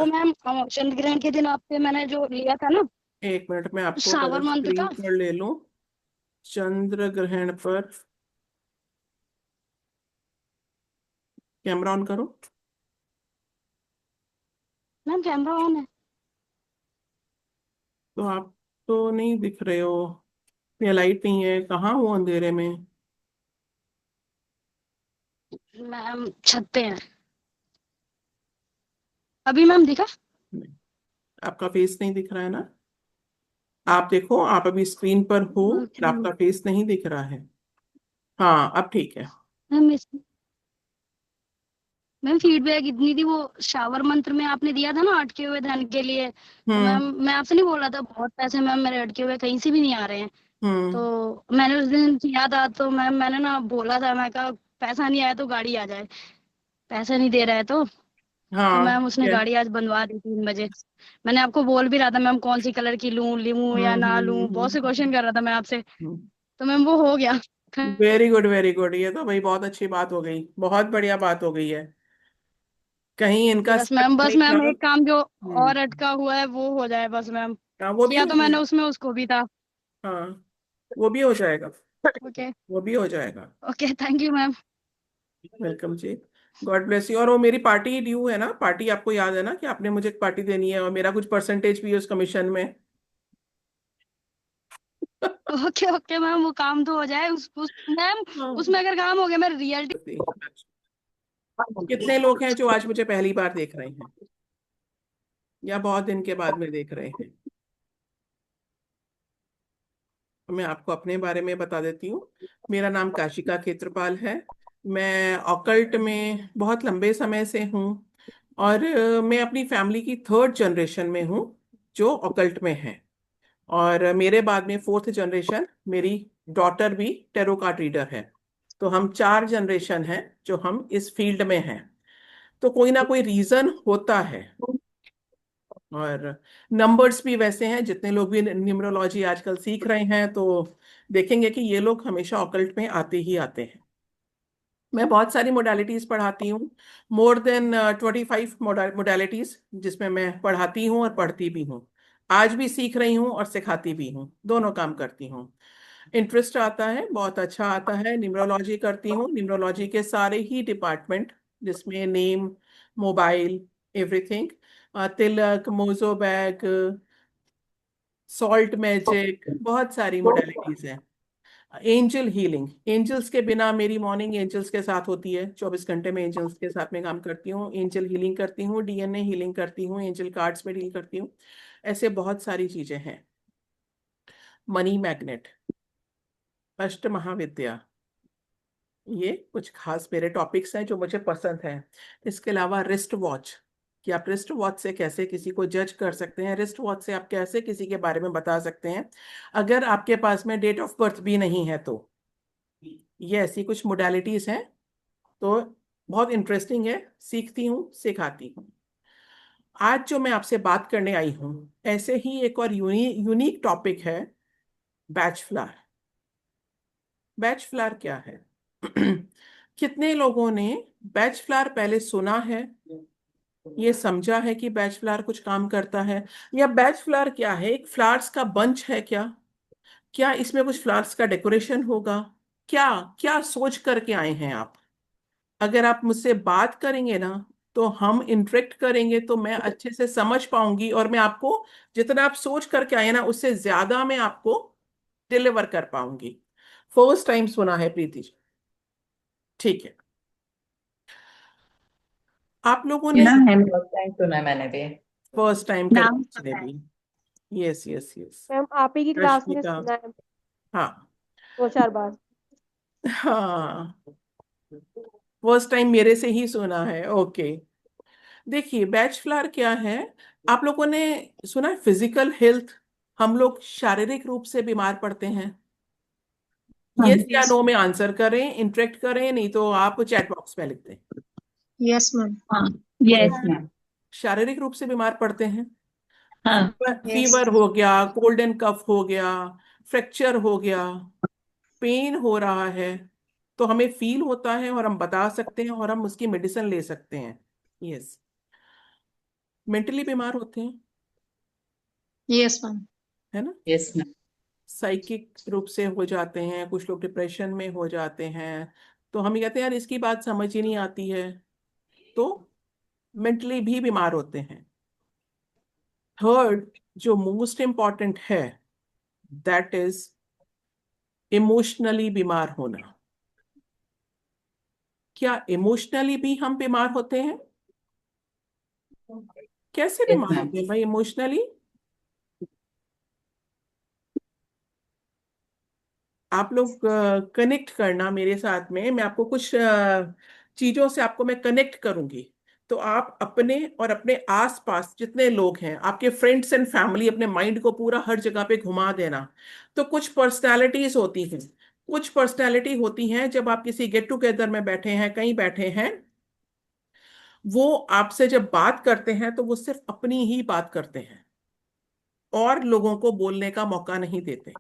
वो मैम चंद्र ग्रहण के दिन आपसे मैंने जो लिया था ना, एक मिनट मैं आपको सावर पहले मंत्र स्क्रीन का। पर ले लूं। चंद्र ग्रहण पर कैमरा ऑन करो। मैम कैमरा ऑन है। तो आप तो नहीं दिख रहे हो, या लाइट नहीं है, कहाँ हो अंधेरे में? मैम छत पे है। अभी मैम दिखा? नहीं, आपका फेस नहीं दिख रहा है ना। आप देखो, आप अभी स्क्रीन पर हो और ओके आपका फेस नहीं दिख रहा है। हाँ, अब ठीक है। मैम। मैम फीडबैक इतनी थी, वो शावर मंत्र में आपने दिया था ना अटके हुए धन के लिए। तो हम्म। मैम मैं आपसे नहीं बोल रहा था, बहुत पैसे मैम मेरे अटके हुए कहीं से भी नहीं आ रहे हैं। हम्म। तो मैंने उस दिन किया था, तो मैम मैंने ना बोला था, मैं कहा पैसा नहीं आया तो गाड़ी आ जाए, पैसा नहीं दे रहा है तो हाँ। मैम उसने क्या? गाड़ी आज बनवा दी 3 बजे। मैंने आपको बोल भी रहा था मैम कौन सी कलर की लूं या ना लूं, बहुत से क्वेश्चन कर रहा था मैं आपसे। तो मैम वो हो गया। Very good, very good. ये तो भाई बहुत अच्छी बात हो गई, बहुत बढ़िया बात हो गई है। कहीं इनका यस स्टेप मैम, बस नहीं था। मैम एक काम जो और हम्म। अटका हुआ है वो हो जाए बस मैम। हाँ, वो भी किया हो तो मैंने जाएगा। उसमें उसको भी था। हाँ, वो भी हो जाएगा। ओके। वो भी हो जाएगा। Okay thank you ma'am. Welcome जी। God bless you. और वो मेरी पार्टी ड्यू है ना, पार्टी आपको याद है ना कि आपने मुझे एक पार्टी देनी है, और मेरा कुछ परसेंटेज भी है उस कमीशन में। ओके ओके मैम, वो काम तो हो जाए उस मैम। हाँ। उसमें अगर काम हो गया मैं रियलिटी। कितने लोग हैं जो आज मुझे पहली बार देख रहे हैं, या बहुत दिन के बाद में देख रहे हैं? तो मैं आपको अपने बारे में बता देती हूँ। मेरा नाम काशिका खेत्रपाल है। मैं ऑकल्ट में बहुत लंबे समय से हूँ। और मैं अपनी फैमिली की थर्ड जनरेशन में हूँ जो ऑकल्ट में है। और मेरे बाद में फोर्थ जनरेशन, मेरी डॉटर भी टेरो कार्ड रीडर है। तो हम 4 जनरेशन हैं जो हम इस फील्ड में हैं। तो कोई ना कोई रीजन होता है। और नंबर्स भी वैसे हैं, जितने लोग भी न्यूमरोलॉजी आजकल सीख रहे हैं तो देखेंगे कि ये लोग हमेशा ऑकल्ट में आते ही आते हैं। मैं बहुत सारी मोडालिटीज पढ़ाती हूँ। मोर देन 25 मोडालिटीज, जिसमें मैं पढ़ाती हूँ और पढ़ती भी हूँ। आज भी सीख रही हूँ और सिखाती भी हूँ, दोनों काम करती हूँ। इंटरेस्ट आता है, बहुत अच्छा आता है। न्यूमरोलॉजी करती हूँ, न्यूमरोलॉजी के सारे ही डिपार्टमेंट, जिसमें नेम, मोबाइल, एवरीथिंग, तिलक, मोजोबैग, सॉल्ट मैजिक, बहुत सारी मोडालिटीज हैं। एंजल हीलिंग, एंजल्स के बिना, मेरी मॉर्निंग एंजल्स के साथ होती है, 24 घंटे में एंजल्स के साथ में काम करती हूँ। एंजल हीलिंग करती हूँ, डीएनए हीलिंग करती हूँ, एंजल कार्ड्स में डील करती हूँ। ऐसे बहुत सारी चीजें हैं। मनी मैग्नेट, अष्ट महाविद्या, ये कुछ खास मेरे टॉपिक्स हैं जो मुझे पसंद हैं। इसके अलावा रिस्ट वॉच, कि आप रिस्ट वॉच से कैसे किसी को जज कर सकते हैं, रिस्ट वॉच से आप कैसे किसी के बारे में बता सकते हैं अगर आपके पास में डेट ऑफ बर्थ भी नहीं है तो। ये ऐसी कुछ मोडालिटीज हैं। तो बहुत इंटरेस्टिंग है, सीखती हूँ, सिखाती हूँ। आज जो मैं आपसे बात करने आई हूँ, ऐसे ही एक और यूनिक टॉपिक है, बैच फ्लावर। बैच फ्लावर क्या है? कितने लोगों ने बैच फ्लावर पहले सुना है, ये समझा है कि बैच फ्लावर कुछ काम करता है? या बैच फ्लावर क्या है, एक फ्लावर्स का बंच है क्या? क्या इसमें कुछ फ्लावर्स का डेकोरेशन होगा? क्या क्या सोच करके आए हैं आप? अगर आप मुझसे बात करेंगे ना, तो हम इंटरेक्ट करेंगे, तो मैं अच्छे से समझ पाऊंगी, और मैं आपको जितना आप सोच करके आए ना, उससे ज्यादा मैं आपको डिलीवर कर पाऊंगी। फर्स्ट टाइम सुना है प्रीति जी? ठीक है। आप लोगों ने यस मैम, फर्स्ट टाइम सुना है मैंने भी। फर्स्ट टाइम कर नाम ने पता है। भी। Yes, yes, yes. मैम आप ही की क्लास में रश्मिका। सुना है हाँ। 2-4 बार। हाँ, फर्स्ट टाइम मेरे से ही सुना है, ओके। देखिए, बैच फ्लावर क्या है? आप लोगों ने सुना है फिजिकल हेल्थ, हम लोग शारीरिक रूप से बीमार पड़ते हैं। हाँ। यस या नो में आंसर करें, इंटरेक्ट करें, नहीं तो आप चैट बॉक्स में लिख दें। Yes ma'am. हाँ। Yes, yes ma'am. शारीरिक रूप से बीमार पड़ते हैं। हाँ। यस। फीवर हो गया, कोल्ड एंड कफ हो गया, फ्रैक्चर हो गया, पेन हो रहा है, तो हमें फील होता है और हम बता सकते हैं और हम उसकी मेडिसिन ले सकते हैं। यस। मेंटली बीमार होते हैं, Yes, ma'am. है ना? Yes, ma'am. साइकिक रूप से हो जाते हैं, कुछ लोग डिप्रेशन में हो जाते हैं, तो हम ये कहते हैं यार इसकी बात समझ ही नहीं आती है, तो मेंटली भी बीमार होते हैं। थर्ड जो मोस्ट इम्पॉर्टेंट है, दैट इज इमोशनली बीमार होना। क्या इमोशनली भी हम बीमार होते हैं? कैसे Yes, बीमार ma'am. होते हैं भाई इमोशनली? आप लोग कनेक्ट करना मेरे साथ में, मैं आपको कुछ चीजों से आपको मैं कनेक्ट करूंगी, तो आप अपने और अपने आसपास जितने लोग हैं, आपके फ्रेंड्स एंड फैमिली, अपने माइंड को पूरा हर जगह पे घुमा देना। तो कुछ पर्सनालिटीज होती हैं, कुछ पर्सनालिटी होती हैं, जब आप किसी गेट टुगेदर में बैठे हैं, कहीं बैठे हैं, वो आपसे जब बात करते हैं तो वो सिर्फ अपनी ही बात करते हैं और लोगों को बोलने का मौका नहीं देते।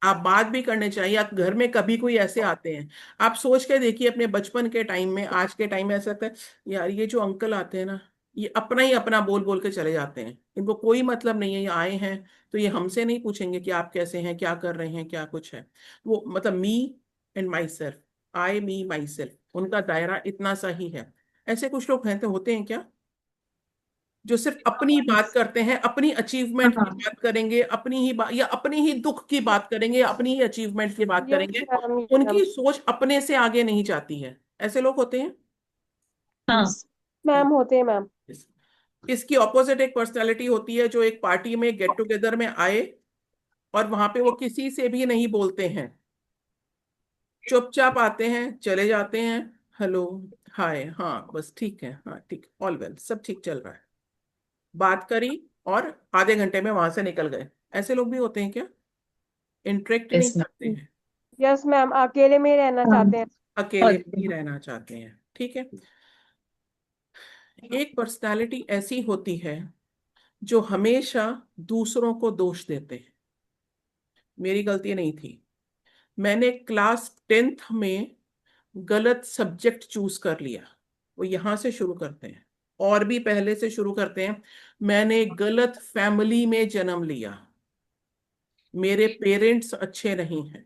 आप बात भी करने चाहिए, आप घर में कभी कोई ऐसे आते हैं, आप सोच के देखिए अपने बचपन के टाइम में, आज के टाइम में ऐसा लगता है यार ये जो अंकल आते हैं ना, ये अपना ही अपना बोल बोल के चले जाते हैं, इनको कोई मतलब नहीं है, ये आए हैं तो ये हमसे नहीं पूछेंगे कि आप कैसे हैं, क्या कर रहे हैं, क्या कुछ है। वो मतलब me and my self, I me my self, उनका दायरा इतना सा ही है। ऐसे कुछ लोग हैं तो होते हैं क्या, जो सिर्फ अपनी बात करते हैं, अपनी अचीवमेंट की हाँ. बात करेंगे, अपनी ही बात या अपनी ही दुख की बात करेंगे, या अपनी ही अचीवमेंट की बात Yes, करेंगे, ma'am. Yes, उनकी ma'am. सोच अपने से आगे नहीं जाती है। ऐसे लोग होते हैं। हाँ. Yes. मैम होते हैं मैम। इसकी ऑपोजिट एक पर्सनालिटी होती है, जो एक पार्टी में गेट टुगेदर में आए और वहां पे वो किसी से भी नहीं बोलते हैं, चुपचाप आते हैं, चले जाते हैं, हेलो, हाय, हाँ बस ठीक है, हाँ ठीक, ऑल वेल, सब ठीक चल रहा है, बात करी और आधे घंटे में वहां से निकल गए। ऐसे लोग भी होते हैं क्या? इंटरेक्ट नहीं Yes, ma'am. करते हैं, यस मैम, अकेले में ही रहना चाहते हैं। अकेले ही रहना चाहते हैं, ठीक है। एक पर्सनालिटी ऐसी होती है जो हमेशा दूसरों को दोष देते हैं, मेरी गलती नहीं थी, मैंने क्लास 10th में गलत सब्जेक्ट चूज कर लिया। वो यहां से शुरू करते हैं, और भी पहले से शुरू करते हैं। मैंने गलत फैमिली में जन्म लिया, मेरे पेरेंट्स अच्छे नहीं हैं,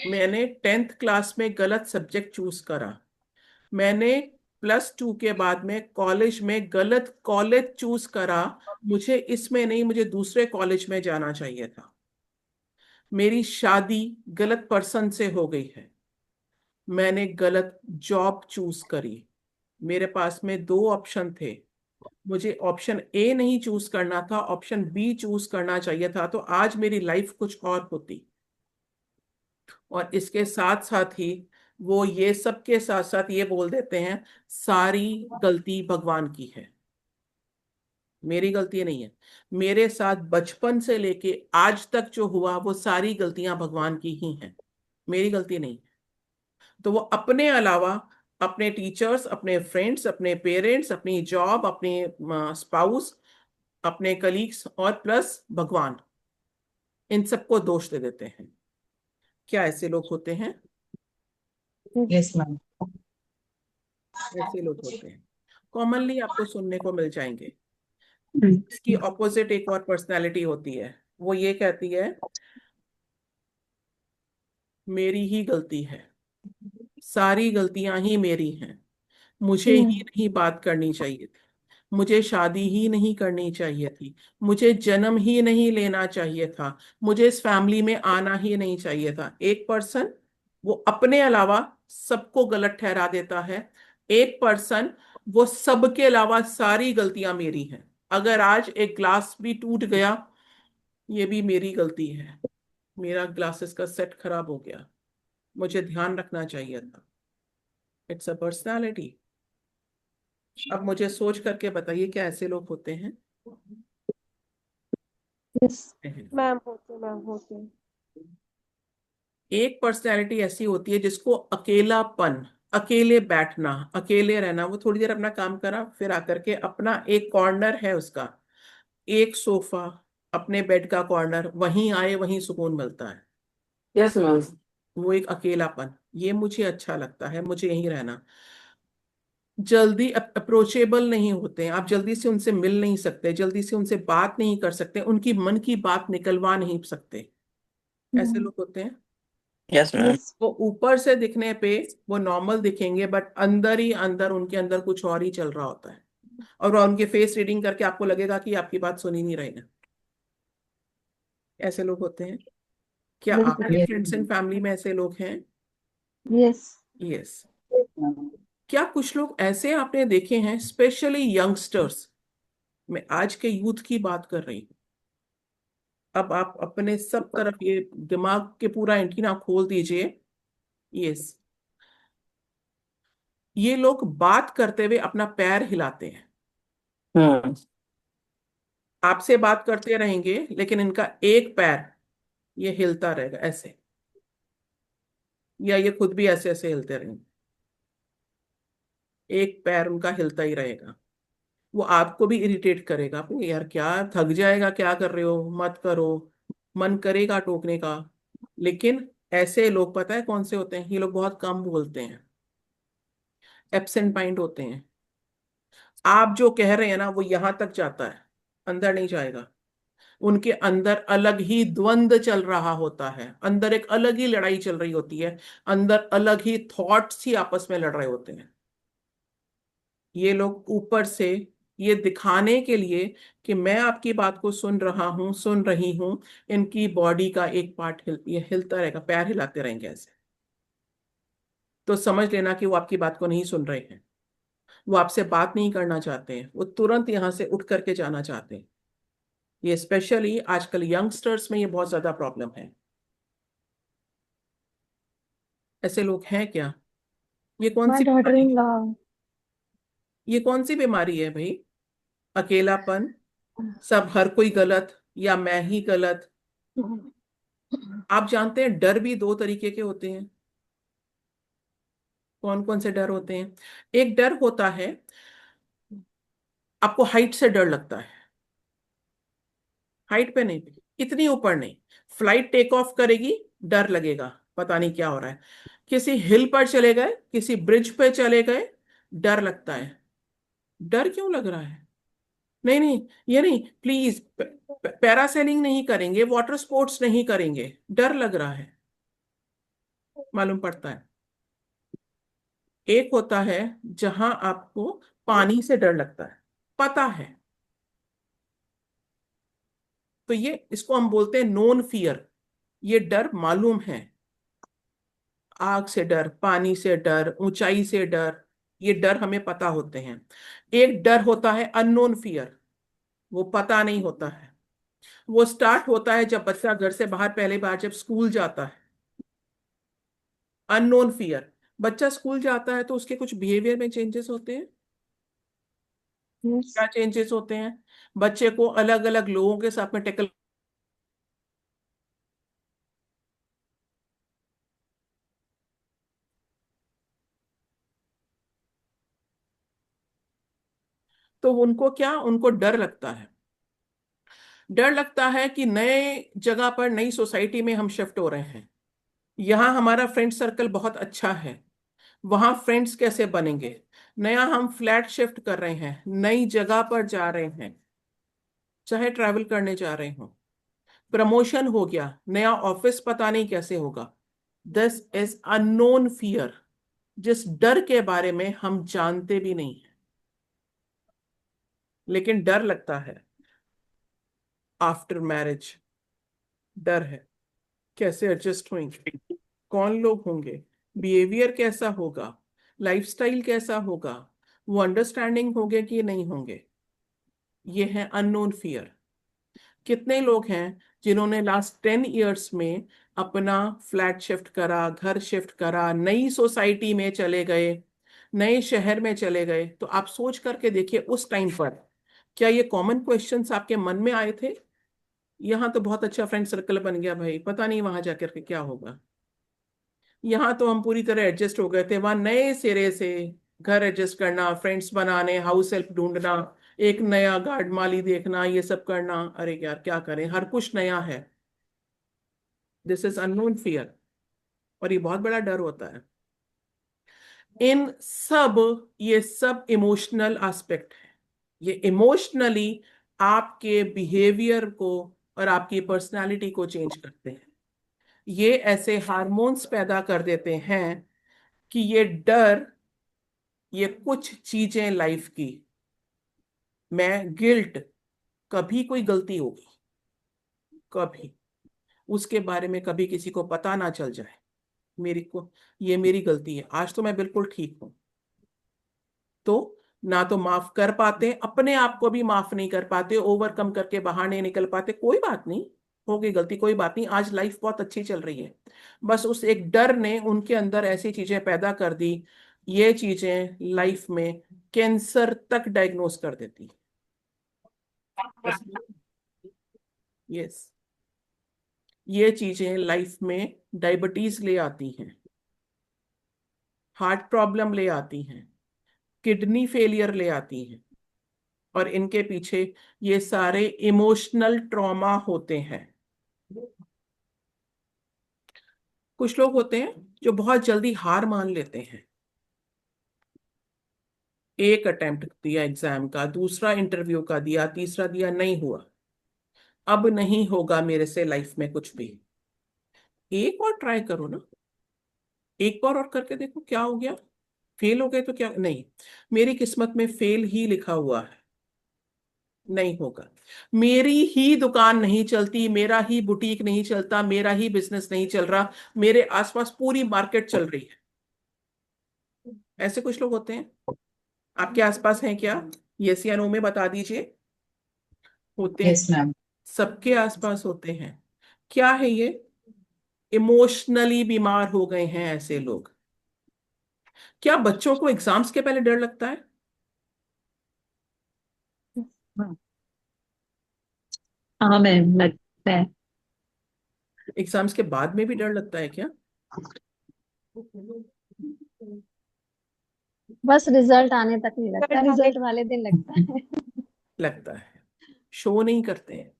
मैंने 10th क्लास में गलत सब्जेक्ट चूज करा, मैंने +2 के बाद में कॉलेज में गलत कॉलेज चूज करा, मुझे इसमें नहीं, मुझे दूसरे कॉलेज में जाना चाहिए था, मेरी शादी गलत पर्सन से हो गई है, मैंने गलत जॉब चूज करी, मेरे पास में 2 ऑप्शन थे, मुझे ऑप्शन ए नहीं चूज करना था, ऑप्शन बी चूज करना चाहिए था, तो आज मेरी लाइफ कुछ और होती। और इसके साथ साथ ही वो ये सब के साथ साथ ये बोल देते हैं सारी गलती भगवान की है, मेरी गलती नहीं है, मेरे साथ बचपन से लेके आज तक जो हुआ वो सारी गलतियां भगवान की ही हैं, मेरी गलती नहीं है। तो वो अपने अलावा अपने टीचर्स, अपने फ्रेंड्स, अपने पेरेंट्स, अपनी जॉब, अपने स्पाउस, अपने कलीग्स और प्लस भगवान, इन सबको दोष दे देते हैं। क्या ऐसे लोग होते हैं? Yes, ma'am. ऐसे लोग होते हैं, कॉमनली आपको सुनने को मिल जाएंगे। Hmm. इसकी ऑपोजिट एक और पर्सनालिटी होती है, वो ये कहती है मेरी ही गलती है, सारी गलतियां ही मेरी हैं, मुझे ही नहीं बात करनी चाहिए थी, मुझे शादी ही नहीं करनी चाहिए थी, मुझे जन्म ही नहीं लेना चाहिए था, मुझे इस फैमिली में आना ही नहीं चाहिए था। एक पर्सन वो अपने अलावा सबको गलत ठहरा देता है, एक पर्सन वो सबके अलावा सारी गलतियां मेरी हैं, अगर आज एक ग्लास भी टूट गया ये भी मेरी गलती है, मेरा ग्लासेस का सेट खराब हो गया, मुझे ध्यान रखना चाहिए था। It's a personality. अब मुझे सोच करके बताइए क्या ऐसे लोग होते हैं? यस मैम होते हैं, मैम होते हैं। एक पर्सनैलिटी ऐसी होती है जिसको अकेलापन, अकेले बैठना, अकेले रहना, वो थोड़ी देर अपना काम करा फिर आकर के अपना एक कॉर्नर है उसका, एक सोफा, अपने बेड का कॉर्नर, वहीं आए वहीं सुकून मिलता है। Yes ma'am. वो एक अकेलापन, ये मुझे अच्छा लगता है, मुझे यहीं रहना। जल्दी अप्रोचेबल नहीं होते हैं, आप जल्दी से उनसे मिल नहीं सकते, जल्दी से उनसे बात नहीं कर सकते, उनकी मन की बात निकलवा नहीं सकते। ऐसे लोग होते हैं। Yes ma'am. वो ऊपर से दिखने पे वो नॉर्मल दिखेंगे, बट अंदर ही अंदर उनके अंदर कुछ और ही चल रहा होता है, और वो उनके फेस रीडिंग करके आपको लगेगा कि आपकी बात सुनी नहीं रही है। ऐसे लोग होते हैं। क्या आपके फ्रेंड्स एंड फैमिली में ऐसे लोग हैं? Yes yes. क्या कुछ लोग ऐसे आपने देखे हैं, स्पेशली यंगस्टर्स? मैं आज के यूथ की बात कर रही हूँ। अब आप अपने सब तरफ ये दिमाग के पूरा एंटीना खोल दीजिए। यस, ये लोग बात करते हुए अपना पैर हिलाते हैं। हम्म। आपसे बात करते रहेंगे लेकिन इनका एक पैर ये हिलता रहेगा ऐसे, या ये खुद भी ऐसे ऐसे हिलते रहेंगे। एक पैर उनका हिलता ही रहेगा। वो आपको भी इरिटेट करेगा, आपको यार क्या थक जाएगा, क्या कर रहे हो, मत करो। मन करेगा टोकने का। लेकिन ऐसे लोग पता है कौन से होते हैं? ये लोग बहुत कम बोलते हैं, एब्सेंट माइंड होते हैं। आप जो कह रहे हैं ना वो यहां तक जाता है, अंदर नहीं जाएगा। उनके अंदर अलग ही द्वंद चल रहा होता है, अंदर एक अलग ही लड़ाई चल रही होती है, अंदर अलग ही थॉट्स ही आपस में लड़ रहे होते हैं। ये लोग ऊपर से ये दिखाने के लिए कि मैं आपकी बात को सुन रहा हूं, सुन रही हूं, इनकी बॉडी का एक पार्ट ये हिलता रहेगा, पैर हिलाते रहेंगे ऐसे। तो समझ लेना कि वो आपकी बात को नहीं सुन रहे हैं, वो आपसे बात नहीं करना चाहते हैं, वो तुरंत यहां से उठ करके जाना चाहते हैं। ये स्पेशली आजकल यंगस्टर्स में ये बहुत ज्यादा प्रॉब्लम है। ऐसे लोग हैं क्या? ये कौन माय सी डॉटर बीमारी इन है? लॉ। ये कौन सी बीमारी है भाई? अकेलापन, सब हर कोई गलत, या मैं ही गलत? आप जानते हैं डर भी दो तरीके के होते हैं। कौन कौन से डर होते हैं? एक डर होता है, आपको हाइट से डर लगता है। हाइट पे नहीं, इतनी ऊपर नहीं। फ्लाइट टेक ऑफ करेगी, डर लगेगा, पता नहीं क्या हो रहा है। किसी हिल पर चले गए, किसी ब्रिज पे चले गए, डर लगता है। डर क्यों लग रहा है? नहीं नहीं, ये नहीं, प्लीज। पैरासेलिंग नहीं करेंगे, वाटर स्पोर्ट्स नहीं करेंगे, डर लग रहा है, मालूम पड़ता है। एक होता है जहां आपको पानी से डर लगता है, पता है। तो ये इसको हम बोलते हैं नोन फियर। ये डर मालूम है। आग से डर, पानी से डर, ऊंचाई से डर, ये डर हमें पता होते हैं। एक डर होता है अननोन फियर, वो पता नहीं होता है। वो स्टार्ट होता है जब बच्चा घर से बाहर पहली बार जब स्कूल जाता है। Unknown fear. बच्चा स्कूल जाता है तो उसके कुछ बिहेवियर में चेंजेस होते हैं। यस क्या चेंजेस होते हैं? बच्चे को अलग अलग लोगों के साथ में टेकल, तो उनको क्या, उनको डर लगता है। डर लगता है कि नए जगह पर, नई सोसाइटी में हम शिफ्ट हो रहे हैं। यहाँ हमारा फ्रेंड सर्कल बहुत अच्छा है, वहां फ्रेंड्स कैसे बनेंगे? नया हम फ्लैट शिफ्ट कर रहे हैं, नई जगह पर जा रहे हैं, चाहे ट्रैवल करने जा रहे हो, प्रमोशन हो गया, नया ऑफिस पता नहीं कैसे होगा। दिस इज अननोन फियर, जिस डर के बारे में हम जानते भी नहीं है, लेकिन डर लगता है। आफ्टर मैरिज डर है, कैसे एडजस्ट होंगे, कौन लोग होंगे, बिहेवियर कैसा होगा, लाइफस्टाइल कैसा होगा, वो अंडरस्टैंडिंग होंगे कि नहीं होंगे। ये है अननोन फियर। कितने लोग हैं जिन्होंने लास्ट 10 ईयर्स में अपना फ्लैट शिफ्ट करा, घर शिफ्ट करा, नई सोसाइटी में चले गए, नए शहर में चले गए? तो आप सोच करके देखिए उस टाइम पर क्या ये कॉमन क्वेश्चंस आपके मन में आए थे? यहाँ तो बहुत अच्छा फ्रेंड सर्कल बन गया भाई, पता नहीं वहां जाकर के क्या होगा। यहाँ तो हम पूरी तरह एडजस्ट हो गए थे, वहां नए सिरे से घर एडजस्ट करना, फ्रेंड्स बनाने, हाउस हेल्प ढूंढना, एक नया गार्ड माली देखना, ये सब करना। अरे यार क्या करें, हर कुछ नया है। दिस इज अननोन फियर, और ये बहुत बड़ा डर होता है। ये सब इमोशनल एस्पेक्ट है। ये इमोशनली आपके बिहेवियर को और आपकी पर्सनालिटी को चेंज करते हैं। ये ऐसे हार्मोन्स पैदा कर देते हैं कि ये डर, ये कुछ चीजें लाइफ की, मैं गिल्ट, कभी कोई गलती होगी, कभी उसके बारे में कभी किसी को पता ना चल जाए ये मेरी गलती है, आज तो मैं बिल्कुल ठीक हूं, तो ना तो माफ कर पाते, अपने आप को भी माफ नहीं कर पाते, ओवरकम करके बाहर नहीं निकल पाते। कोई बात नहीं, हो गई गलती, कोई बात नहीं, आज लाइफ बहुत अच्छी चल रही है। बस उस एक डर ने उनके अंदर ऐसी चीजें पैदा कर दी, ये चीजें लाइफ में कैंसर तक डायग्नोस कर देती। यस, ये चीजें लाइफ में डायबिटीज ले आती हैं, हार्ट प्रॉब्लम ले आती हैं, किडनी फेलियर ले आती हैं, और इनके पीछे ये सारे इमोशनल ट्रॉमा होते हैं। कुछ लोग होते हैं जो बहुत जल्दी हार मान लेते हैं। एक अटेम्प्ट दिया एग्जाम का, दूसरा इंटरव्यू का दिया, तीसरा दिया, नहीं हुआ, अब नहीं होगा मेरे से लाइफ में कुछ भी। एक और ट्राई करो ना, एक बार और करके देखो क्या हो गया। फेल हो गए तो क्या, नहीं, मेरी किस्मत में फेल ही लिखा हुआ है, नहीं होगा, मेरी ही दुकान नहीं चलती, मेरा ही बुटीक नहीं चलता, मेरा ही बिजनेस नहीं चल रहा, मेरे आसपास पूरी मार्केट चल रही है। ऐसे कुछ लोग होते हैं, आपके आसपास हैं क्या? यस या नो में बता दीजिए। होते हैं, यस मैम। सबके आसपास होते हैं। क्या है ये? इमोशनली बीमार हो गए हैं ऐसे लोग। क्या बच्चों को एग्जाम्स के पहले डर लगता है? हाँ मैम, लगता है। एग्जाम्स के बाद में भी डर लगता है क्या? बस रिजल्ट आने तक नहीं लगता, रिजल्ट वाले दिन लगता है। लगता है, शो नहीं करते हैं,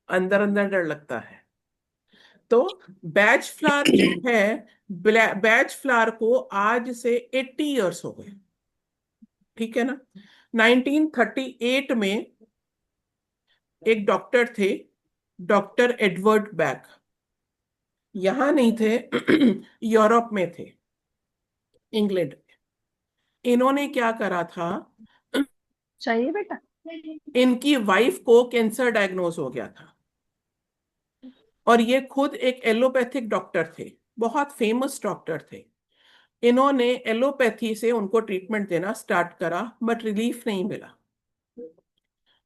अंदर अंदर डर लगता है। तो बैच फ्लावर जो है, बैच फ्लावर को आज से 80 इयर्स हो गए, ठीक है ना। 1938 में एक डॉक्टर थे, डॉक्टर एडवर्ड बैक, यहां नहीं थे, यूरोप में थे, इंग्लैंड में। इन्होंने क्या करा था, चाहिए बेटा। इनकी वाइफ को कैंसर डायग्नोज हो गया था, और ये खुद एक एलोपैथिक डॉक्टर थे, बहुत फेमस डॉक्टर थे। इन्होंने एलोपैथी से उनको ट्रीटमेंट देना स्टार्ट करा, बट रिलीफ नहीं मिला।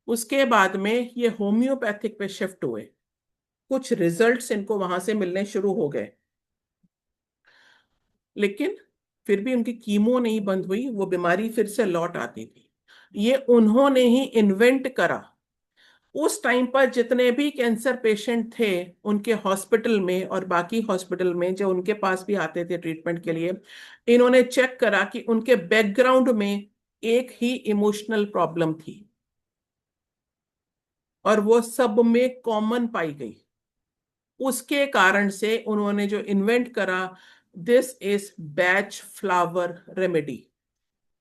उसके बाद में ये होम्योपैथिक पे शिफ्ट हुए, कुछ रिजल्ट्स इनको वहां से मिलने शुरू हो गए, लेकिन फिर भी उनकी कीमो नहीं बंद हुई, वो बीमारी फिर से लौट आती थी। ये उन्होंने ही इन्वेंट करा। उस टाइम पर जितने भी कैंसर पेशेंट थे उनके हॉस्पिटल में और बाकी हॉस्पिटल में जो उनके पास भी आते थे ट्रीटमेंट के लिए, इन्होंने चेक करा कि उनके बैकग्राउंड में एक ही इमोशनल प्रॉब्लम थी, और वो सब में कॉमन पाई गई। उसके कारण से उन्होंने जो इन्वेंट करा, this is batch flower remedy,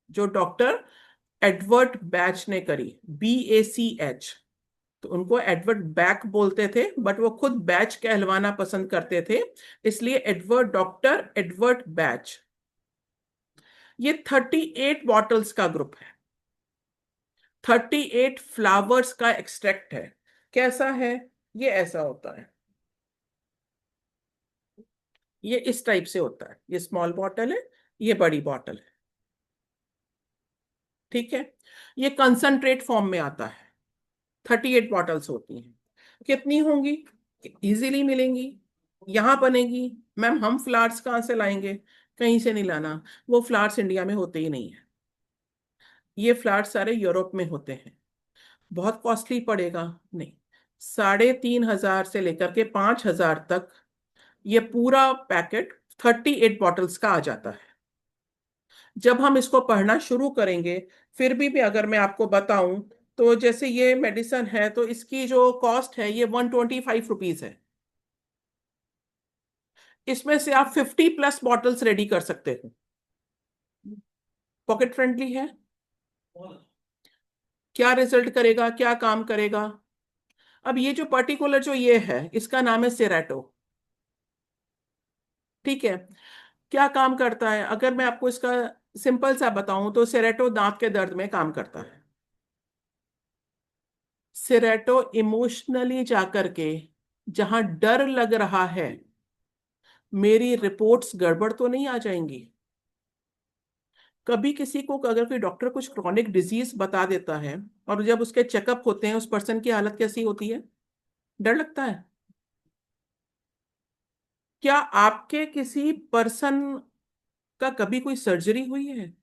जो डॉक्टर एडवर्ड बैच ने करी, BACH। तो उनको एडवर्ड बैक बोलते थे, बट वो खुद बैच कहलवाना पसंद करते थे, इसलिए डॉक्टर एडवर्ड बैच। ये 38 बॉटल्स का ग्रुप है, 38 फ्लावर्स का एक्सट्रैक्ट है। कैसा है ये? ऐसा होता है, ये इस टाइप से होता है, ये स्मॉल बॉटल है, ये बड़ी बॉटल है, ठीक है। ये कंसंट्रेट फॉर्म में आता है, 38 बॉटल्स होती हैं। कितनी होंगी? इजीली मिलेंगी, यहां बनेगी। मैम हम फ्लावर्स कहाँ से लाएंगे? कहीं से नहीं लाना, वो फ्लावर्स इंडिया में होते ही नहीं है, ये फ्लावर्स सारे यूरोप में होते हैं। बहुत कॉस्टली पड़ेगा? नहीं, 3,500 से लेकर के 5,000 तक ये पूरा पैकेट 38 बॉटल्स का आ जाता है। जब हम इसको पढ़ना शुरू करेंगे, फिर भी अगर मैं आपको बताऊं, तो जैसे ये मेडिसिन है, तो इसकी जो कॉस्ट है ये 125 रुपीज है। इसमें से आप 50+ बॉटल्स रेडी कर सकते हो। पॉकेट फ्रेंडली है, क्या रिजल्ट करेगा, क्या काम करेगा। अब ये जो पर्टिकुलर जो ये है, इसका नाम है सेरेटो। ठीक है, क्या काम करता है? अगर मैं आपको इसका सिंपल सा बताऊं तो सेरेटो दांत के दर्द में काम करता है। सेरेटो इमोशनली जाकर के जहां डर लग रहा है मेरी रिपोर्ट्स गड़बड़ तो नहीं आ जाएंगी। कभी किसी को अगर कोई डॉक्टर कुछ क्रॉनिक डिजीज बता देता है और जब उसके चेकअप होते हैं उस पर्सन की हालत कैसी होती है? डर लगता है। क्या आपके किसी पर्सन का कभी कोई सर्जरी हुई है,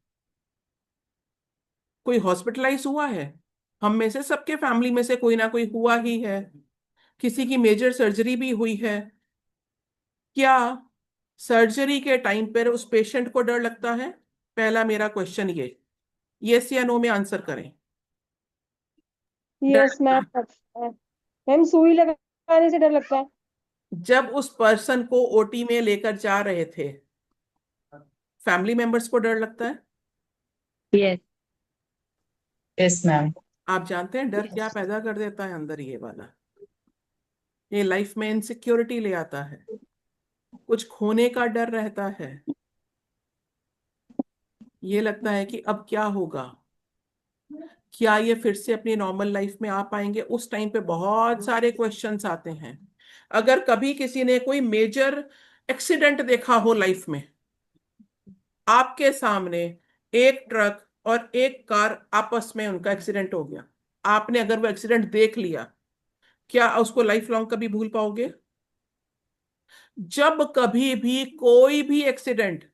कोई हॉस्पिटलाइज हुआ है? हम में से सबके फैमिली में से कोई ना कोई हुआ ही है, किसी की मेजर सर्जरी भी हुई है। क्या सर्जरी के टाइम पर उस पेशेंट को डर लगता है? पहला मेरा क्वेश्चन ये, यस या नो में आंसर करें। डर यस लगता मैम, है। लगता है मैम, सुई लगाने से डर लगता है। जब उस पर्सन को ओटी में लेकर जा रहे थे फैमिली मेंबर्स को डर लगता है? Yes. Yes ma'am. आप जानते हैं डर क्या पैदा कर देता है अंदर? ये वाला, ये लाइफ में इनसिक्योरिटी ले आता है, कुछ खोने का डर रहता है। ये लगता है कि अब क्या होगा, क्या ये फिर से अपनी नॉर्मल लाइफ में आ पाएंगे। उस टाइम पे बहुत सारे क्वेश्चंस आते हैं। अगर कभी किसी ने कोई मेजर एक्सीडेंट देखा हो लाइफ में, आपके सामने एक ट्रक और एक कार आपस में उनका एक्सीडेंट हो गया, आपने अगर वो एक्सीडेंट देख लिया, क्या उसको लाइफ लॉन्ग कभी भूल पाओगे? जब कभी भी कोई भी एक्सीडेंट,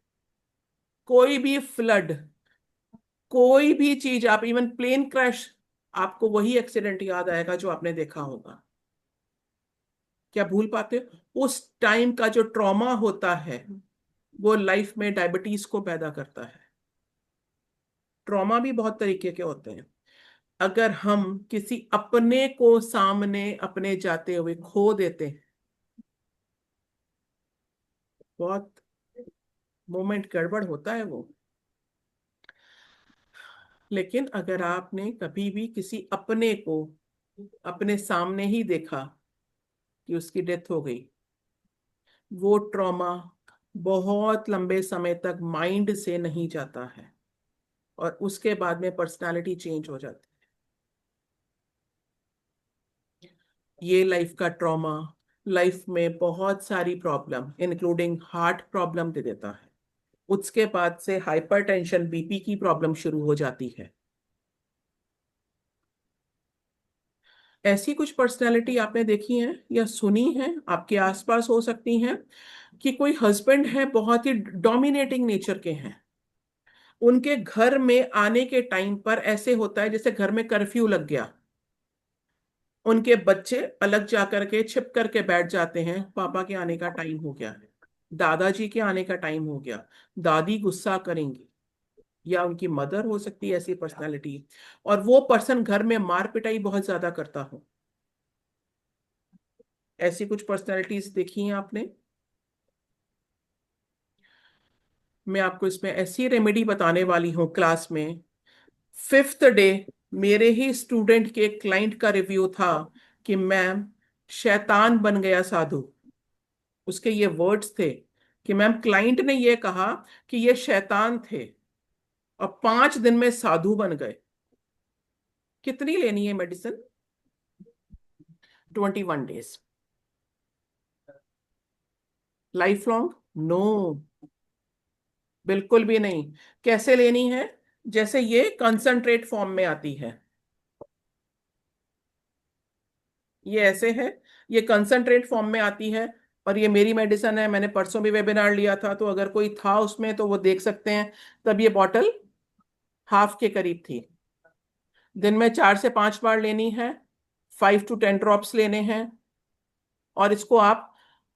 कोई भी फ्लड, कोई भी चीज, आप इवन प्लेन क्रैश, आपको वही एक्सीडेंट याद आएगा जो आपने देखा होगा। क्या भूल पाते हो? उस टाइम का जो ट्रॉमा होता है वो लाइफ में डायबिटीज को पैदा करता है। ट्रॉमा भी बहुत तरीके के होते हैं। अगर हम किसी अपने को सामने अपने जाते हुए खो देते हैं, बहुत मोमेंट गड़बड़ होता है वो। लेकिन अगर आपने कभी भी किसी अपने को अपने सामने ही देखा कि उसकी डेथ हो गई, वो ट्रॉमा बहुत लंबे समय तक माइंड से नहीं जाता है और उसके बाद में पर्सनालिटी चेंज हो जाती है। ये लाइफ का ट्रॉमा लाइफ में बहुत सारी प्रॉब्लम इंक्लूडिंग हार्ट प्रॉब्लम दे देता है। उसके बाद से हाइपरटेंशन, बीपी की प्रॉब्लम शुरू हो जाती है। ऐसी कुछ पर्सनालिटी आपने देखी है या सुनी है, आपके आसपास हो सकती हैं, कि कोई हस्बैंड है बहुत ही डोमिनेटिंग नेचर के हैं, उनके घर में आने के टाइम पर ऐसे होता है जैसे घर में कर्फ्यू लग गया। उनके बच्चे अलग जाकर के छिप करके बैठ जाते हैं, पापा के आने का टाइम हो गया है, दादाजी के आने का टाइम हो गया, दादी गुस्सा करेंगी, या उनकी मदर हो सकती है ऐसी पर्सनालिटी, और वो पर्सन घर में मार पिटाई बहुत ज्यादा करता हो। ऐसी कुछ पर्सनालिटीज देखी हैं आपने? मैं आपको इसमें ऐसी रेमेडी बताने वाली हूँ क्लास में। 5th डे मेरे ही स्टूडेंट के क्लाइंट का रिव्यू था कि मैम शैतान बन गया साधु। उसके ये वर्ड्स थे कि मैम क्लाइंट ने ये कहा कि ये शैतान थे और 5 दिन में साधु बन गए। कितनी लेनी है medicine? 21 days. Life long? No, बिल्कुल भी नहीं। कैसे लेनी है? जैसे ये कंसंट्रेट फॉर्म में आती है, ये ऐसे है, ये कंसंट्रेट फॉर्म में आती है, और ये मेरी मेडिसिन है। मैंने परसों भी वेबिनार लिया था, तो अगर कोई था उसमें तो वो देख सकते हैं। तब ये बॉटल हाफ के करीब थी। दिन में 4 से 5 बार लेनी है, 5 to 10 ड्रॉप्स लेने हैं, और इसको आप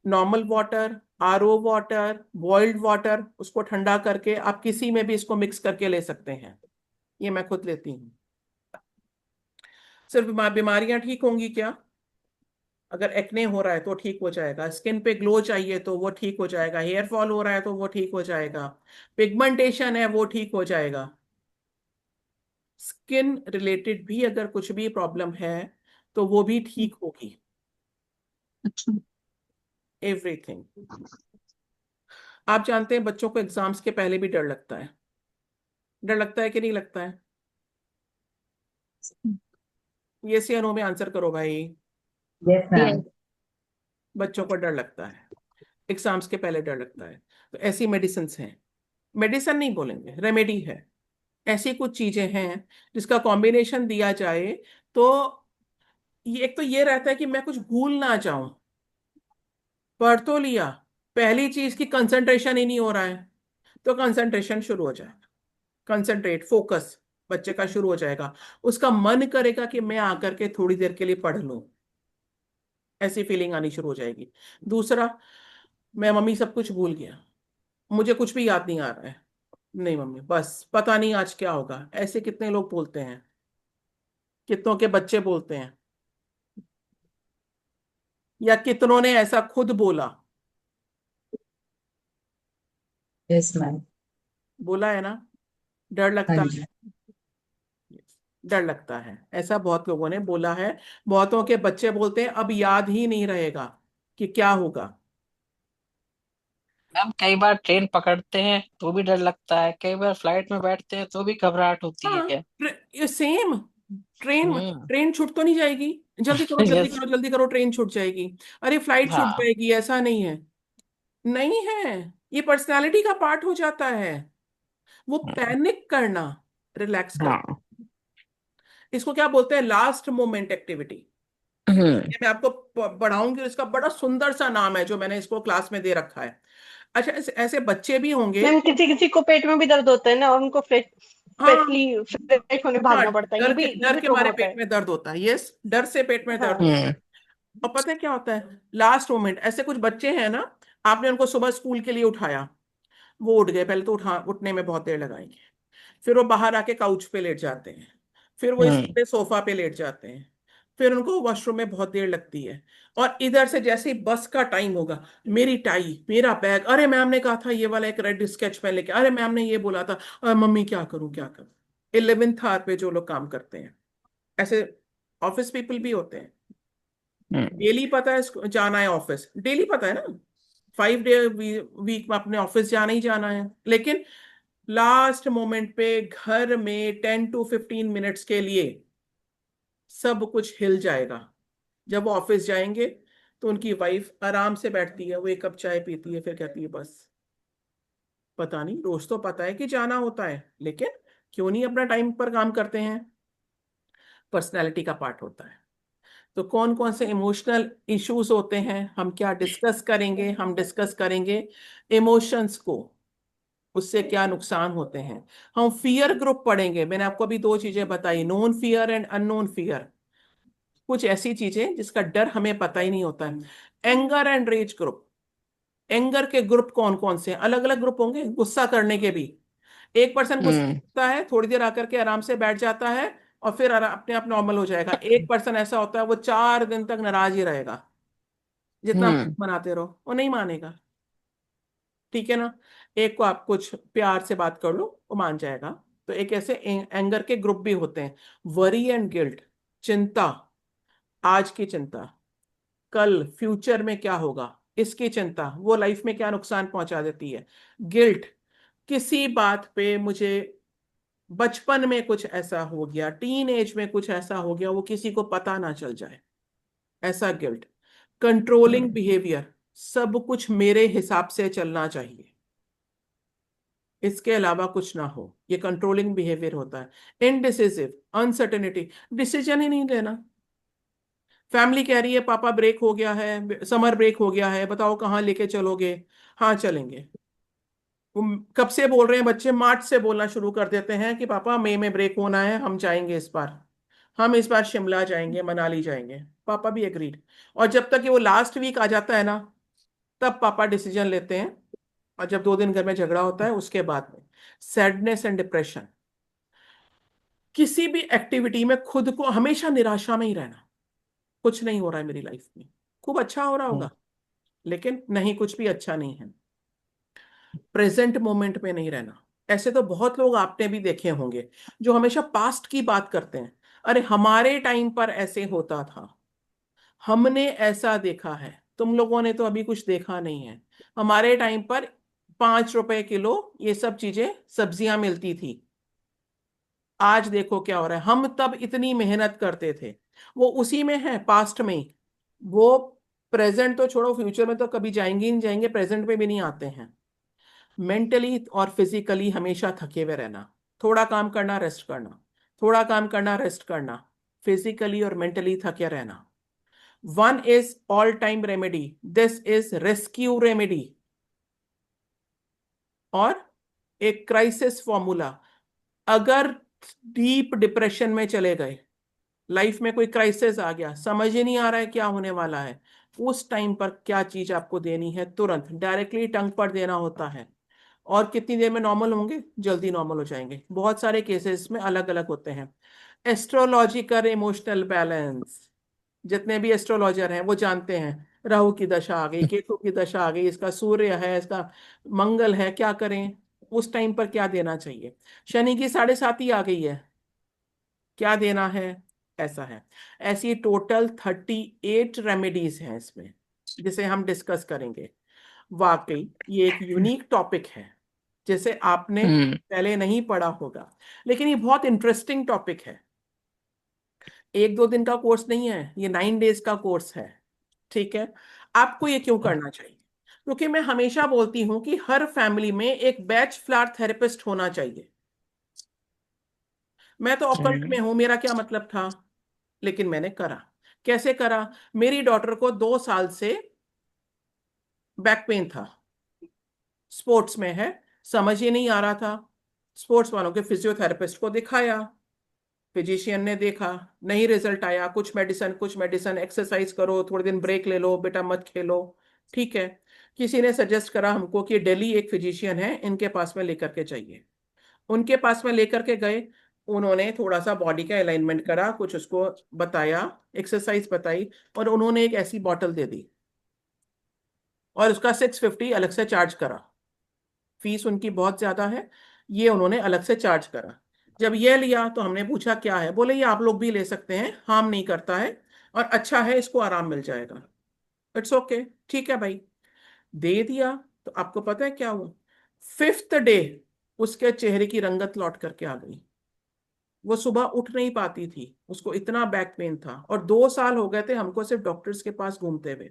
normal water, RO water, boiled water, उसको ठंडा करके आप किसी में भी इसको मिक्स करके ले सकते हैं। ये मैं खुद लेती हूँ। सिर्फ बीमारियां ठीक होंगी क्या? अगर एक्ने हो रहा है तो ठीक हो जाएगा, स्किन पे ग्लो चाहिए तो वो ठीक हो जाएगा, हेयर फॉल हो रहा है तो वो ठीक हो जाएगा, पिगमेंटेशन है वो ठीक हो जाएगा। स्किन रिलेटेड भी अगर कुछ भी प्रॉब्लम है तो वो भी ठीक होगी, अच्छा। एवरीथिंग। आप जानते हैं बच्चों को एग्जाम्स के पहले भी डर लगता है, डर लगता है कि नहीं लगता है? ये सी या नो में आंसर करो भाई। Yes, ma'am. बच्चों को डर लगता है, एग्जाम्स के पहले डर लगता है। तो ऐसी मेडिसिन हैं, मेडिसिन नहीं बोलेंगे, रेमेडी है। ऐसी कुछ चीजें हैं जिसका कॉम्बिनेशन दिया जाए तो ये, एक तो ये रहता है कि मैं कुछ भूल ना जाऊं। पढ़ तो लिया, पहली चीज की कंसंट्रेशन ही नहीं हो रहा है, तो कंसंट्रेशन शुरू हो जाएगा, कंसंट्रेट फोकस बच्चे का शुरू हो जाएगा। उसका मन करेगा कि मैं आकर के थोड़ी देर के लिए पढ़ लूं, ऐसी फीलिंग आनी शुरू हो जाएगी। दूसरा, मैं मम्मी सब कुछ भूल गया, मुझे कुछ भी याद नहीं आ रहा है। नहीं मम्मी, बस पता नहीं आज क्या होगा। ऐसे कितने लोग बोलते हैं, कितनों के बच्चे बोलते हैं, या कितनों ने ऐसा खुद बोला? Yes, ma'am. बोला है ना, डर हाँ लगता जी। है, डर लगता है, ऐसा बहुत लोगों ने बोला है। बहुतों के बच्चे बोलते हैं अब याद ही नहीं रहेगा कि क्या होगा। मैम कई बार ट्रेन पकड़ते हैं तो भी डर लगता है, कई बार फ्लाइट में बैठते हैं तो भी घबराहट होती हाँ, है। ये सेम। ट्रेन हम्म। ट्रेन छूट तो नहीं जाएगी, जल्दी करो जल्दी यस। करो जल्दी करो, ट्रेन छूट जाएगी। अरे फ्लाइट छूट हाँ। जाएगी, ऐसा नहीं है, नहीं है। ये पर्सनालिटी का पार्ट हो जाता है, वो पैनिक करना, रिलैक्स कर। हाँ। इसको क्या बोलते हैं? Last moment activity. हम्म। ये मैं आपको पढ़ाऊंगी, और इसका बड़ा सुंदर सा नाम है जो मैंने इसको क्लास में दे रखा है। अच्छा, ऐसे बच्चे भी होंगे। मैम किसी किसी को पेट में भी दर्द होता है ना, और उनको फ्रेश हाँ फ्रेश होने हाँ, भागना पड़ता है, ये डर भी के ट्रॉमा मारे होता पेट है। में दर्द होता है, यस, डर से पेट में दर्द हाँ। होता है। हम्म। और पता है क्या होता है? लास्ट मोमेंट, ऐसे कुछ बच्चे हैं ना, आपने उनको सुबह स्कूल के लिए उठाया, वो उठ गए, पहले तो उठने में बहुत देर लगाएंगे, फिर वो बाहर आके काउच पे लेट जाते हैं, फिर वो इस हम्म। पे सोफा पे लेट जाते हैं, फिर उनको वॉशरूम में बहुत देर लगती है। और इधर से जैसे ही बस का टाइम होगा, मेरी टाई, मेरा बैग, अरे मैम ने कहा था ये वाला एक रेड स्केच पेन लेके, अरे मैम ने ये बोला था, मम्मी क्या करूं क्या करूं। 11th आवर पे जो लोग काम करते हैं, ऐसे ऑफिस पीपल भी होते हैं। हम्म। डेली पता है जाना है ऑफिस, डेली पता है ना, 5 डे वीक में अपने ऑफिस जाना ही जाना है, लेकिन लास्ट मोमेंट पे घर में 10 to 15 मिनट्स के लिए सब कुछ हिल जाएगा। जब वो ऑफिस जाएंगे तो उनकी वाइफ आराम से बैठती है, वो एक कप चाय पीती है, फिर कहती है बस, पता नहीं, रोज तो पता है कि जाना होता है, लेकिन क्यों नहीं अपना टाइम पर काम करते हैं। पर्सनैलिटी का पार्ट होता है। तो कौन कौन से इमोशनल इश्यूज होते हैं, हम क्या डिस्कस करेंगे? हम डिस्कस करेंगे इमोशंस को, उससे क्या नुकसान होते हैं। हम फियर ग्रुप पढ़ेंगे, मैंने आपको अभी 2 चीजें बताई, known fear and unknown fear. कुछ ऐसी चीजें जिसका डर हमें पता ही नहीं होता है। Anger and rage group. Anger के ग्रुप कौन कौन से हैं? अलग अलग ग्रुप होंगे, गुस्सा करने के भी। एक पर्सन गुस्सा हम्म। करता है, थोड़ी देर आकर के आराम से बैठ जाता है, और फिर अपने आप नॉर्मल हो जाएगा। एक पर्सन ऐसा होता है, वो 4 दिन तक नाराज ही रहेगा, जितना हम्म। मनाते रहो वो नहीं मानेगा। ठीक है ना? एक को आप कुछ प्यार से बात कर लो, वो मान जाएगा। तो एक ऐसे एंगर के ग्रुप भी होते हैं। वरी एंड गिल्ट, चिंता, आज की चिंता, कल फ्यूचर में क्या होगा इसकी चिंता, वो लाइफ में क्या नुकसान पहुंचा देती है। गिल्ट, किसी बात पे मुझे बचपन में कुछ ऐसा हो गया, टीन एज में कुछ ऐसा हो गया, वो किसी को पता ना चल जाए, ऐसा गिल्ट। कंट्रोलिंग बिहेवियर, सब कुछ मेरे हिसाब से चलना चाहिए, इसके अलावा कुछ ना हो, ये कंट्रोलिंग बिहेवियर होता है। इनडिसिसिव, अनसर्टेनिटी, डिसीजन ही नहीं लेना। फैमिली कह रही है पापा ब्रेक हो गया है, समर ब्रेक हो गया है, बताओ कहाँ लेके चलोगे? हाँ चलेंगे। वो कब से बोल रहे हैं बच्चे, मार्च से बोलना शुरू कर देते हैं कि पापा मई में ब्रेक होना है, हम जाएंगे इस बार, हम इस बार शिमला जाएंगे, मनाली जाएंगे। पापा भी एग्रीड। और जब तक कि वो लास्ट वीक आ जाता है ना, तब पापा डिसीजन लेते हैं। और जब 2 दिन घर में झगड़ा होता है, उसके बाद में सैडनेस एंड डिप्रेशन। किसी भी एक्टिविटी में खुद को हमेशा निराशा में ही रहना, कुछ नहीं हो रहा है मेरी लाइफ में, खूब अच्छा हो रहा होगा लेकिन नहीं, कुछ भी अच्छा नहीं है। प्रेजेंट मोमेंट में नहीं रहना, ऐसे तो बहुत लोग आपने भी देखे होंगे जो हमेशा पास्ट की बात करते हैं। अरे हमारे टाइम पर ऐसे होता था, हमने ऐसा देखा है, तुम लोगों ने तो अभी कुछ देखा नहीं है। हमारे टाइम पर 5 रुपए किलो ये सब चीजें सब्जियां मिलती थी। आज देखो क्या हो रहा है। हम तब इतनी मेहनत करते थे, वो उसी में है, पास्ट में ही। वो प्रेजेंट तो छोड़ो, फ्यूचर में तो कभी जाएंगे ही नहीं, जाएंगे प्रेजेंट में भी नहीं आते हैं। मेंटली और फिजिकली हमेशा थके हुए रहना, थोड़ा काम करना रेस्ट करना, थोड़ा काम करना रेस्ट करना, फिजिकली और मेंटली थके रहना। One is all time remedy, this is rescue remedy. और एक क्राइसिस फॉर्मूला, अगर डीप डिप्रेशन में चले गए, लाइफ में कोई क्राइसिस आ गया, समझ ही नहीं आ रहा है क्या होने वाला है, उस टाइम पर क्या चीज आपको देनी है, तुरंत डायरेक्टली टंग पर देना होता है। और कितनी देर में नॉर्मल होंगे? जल्दी नॉर्मल हो जाएंगे। बहुत सारे केसेस में अलग अलग होते हैं। एस्ट्रोलॉजिकल इमोशनल बैलेंस, जितने भी एस्ट्रोलॉजर हैं वो जानते हैं, राहु की दशा आ गई, केतु की दशा आ गई, इसका सूर्य है, इसका मंगल है, क्या करें, उस टाइम पर क्या देना चाहिए। शनि की 7.5 आ गई है, क्या देना है, ऐसा है। ऐसी टोटल 38 रेमेडीज हैं इसमें, जिसे हम डिस्कस करेंगे। वाकई ये एक यूनिक टॉपिक है जिसे आपने पहले नहीं पढ़ा होगा, लेकिन ये बहुत इंटरेस्टिंग टॉपिक है। 1-2 दिन का कोर्स नहीं है, ये 9 डेज का कोर्स है। ठीक है, आपको ये क्यों करना चाहिए? क्योंकि मैं हमेशा बोलती हूं कि हर फैमिली में एक बैच फ्लावर थेरेपिस्ट होना चाहिए। मैं तो ऑकल्ट में हूं, मेरा क्या मतलब था, लेकिन मैंने करा। कैसे करा? मेरी डॉटर को 2 साल से बैक पेन था, स्पोर्ट्स में है, समझ ही नहीं आ रहा था। स्पोर्ट्स वालों के फिजियोथेरेपिस्ट को दिखाया, फिजिशियन ने देखा, नहीं रिजल्ट आया, कुछ मेडिसिन, एक्सरसाइज करो, थोड़े दिन ब्रेक ले लो, बेटा मत खेलो। ठीक है, किसी ने सजेस्ट करा हमको कि दिल्ली एक फिजिशियन है, इनके पास में लेकर के चाहिए। उनके पास में लेकर के गए, उन्होंने थोड़ा सा बॉडी का अलाइनमेंट करा, कुछ उसको बताया, एक्सरसाइज बताई, और उन्होंने एक ऐसी बॉटल दे दी और उसका 650 अलग से चार्ज करा। फीस उनकी बहुत ज्यादा है, ये उन्होंने अलग से चार्ज करा। जब ये लिया तो हमने पूछा क्या है, बोले ये आप लोग भी ले सकते हैं, हार्म नहीं करता है और अच्छा है, इसको आराम मिल जाएगा। इट्स ओके, ठीक है भाई, दे दिया। तो आपको पता है क्या हुआ? 5th डे उसके चेहरे की रंगत लौट करके आ गई। वो सुबह उठ नहीं पाती थी, उसको इतना बैक पेन था, और 2 साल हो गए थे हमको सिर्फ डॉक्टर्स के पास घूमते हुए।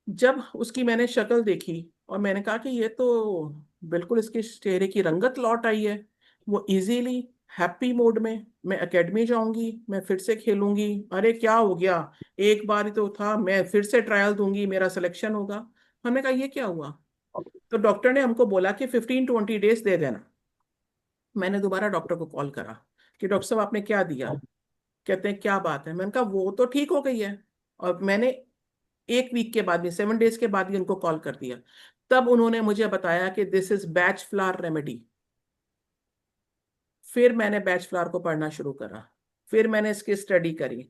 जब उसकी मैंने शक्ल देखी और मैंने कहा कि ये तो बिल्कुल इसके चेहरे की रंगत लौट आई है, वो इजीली हैप्पी मोड में, मैं एकेडमी जाऊंगी, मैं फिर से खेलूंगी, अरे क्या हो गया, एक बार ही तो था, मैं फिर से ट्रायल दूंगी, मेरा सिलेक्शन होगा। हमने कहा ये क्या हुआ? तो डॉक्टर ने हमको बोला कि 15-20 डेज दे देना। मैंने दोबारा डॉक्टर को कॉल करा कि डॉक्टर साहब आपने क्या दिया? कहते हैं क्या बात है? मैंने कहा वो तो ठीक हो गई है। और मैंने 1 वीक के बाद भी, 7 डेज के बाद भी उनको कॉल कर दिया। तब उन्होंने मुझे बताया कि this is batch flower remedy. फिर मैंने बैच फ्लावर को पढ़ना शुरू करा, फिर मैंने इसकी स्टडी करी,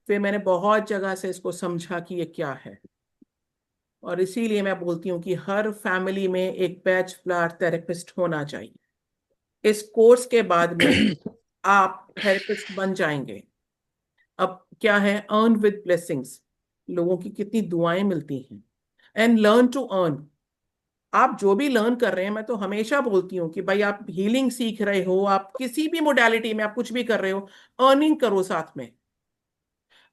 फिर मैंने बहुत जगह से इसको समझा कि ये क्या है। और इसीलिए मैं बोलती हूँ कि हर फैमिली में एक बैच फ्लावर थेरेपिस्ट होना चाहिए। इस कोर्स के बाद में आप थेरेपिस्ट बन जाएंगे। अब क्या है, अर्न विद ब्लेसिंग्स, लोगों की कितनी दुआएं मिलती हैं। एंड लर्न टू अर्न, आप जो भी लर्न कर रहे हैं, मैं तो हमेशा बोलती हूँ कि भाई आप हीलिंग सीख रहे हो, आप किसी भी मोडालिटी में आप कुछ भी कर रहे हो, अर्निंग करो साथ में।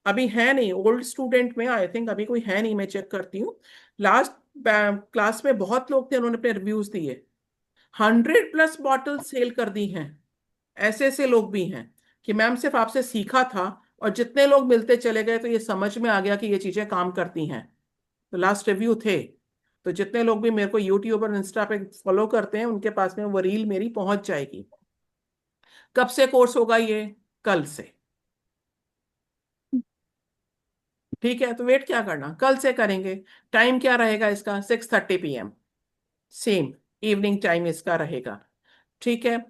अभी है नहीं, ओल्ड स्टूडेंट में आई थिंक अभी कोई है नहीं, मैं चेक करती हूँ। लास्ट क्लास में बहुत लोग थे, उन्होंने अपने रिव्यूज दिए, 100+ बॉटल सेल कर दी हैं। ऐसे ऐसे लोग भी हैं कि मैम सिर्फ आपसे सीखा था, और जितने लोग मिलते चले गए तो ये समझ में आ गया कि ये चीजें काम करती हैं। तो लास्ट रिव्यू थे, तो जितने लोग भी मेरे को यूट्यूब और इंस्टा पे फॉलो करते हैं, उनके पास में वो रील मेरी पहुंच जाएगी। कब से कोर्स होगा ये? कल से। ठीक है, तो वेट क्या करना, कल से करेंगे। टाइम क्या रहेगा इसका? 6:30 PM, सेम इवनिंग टाइम इसका रहेगा। ठीक है,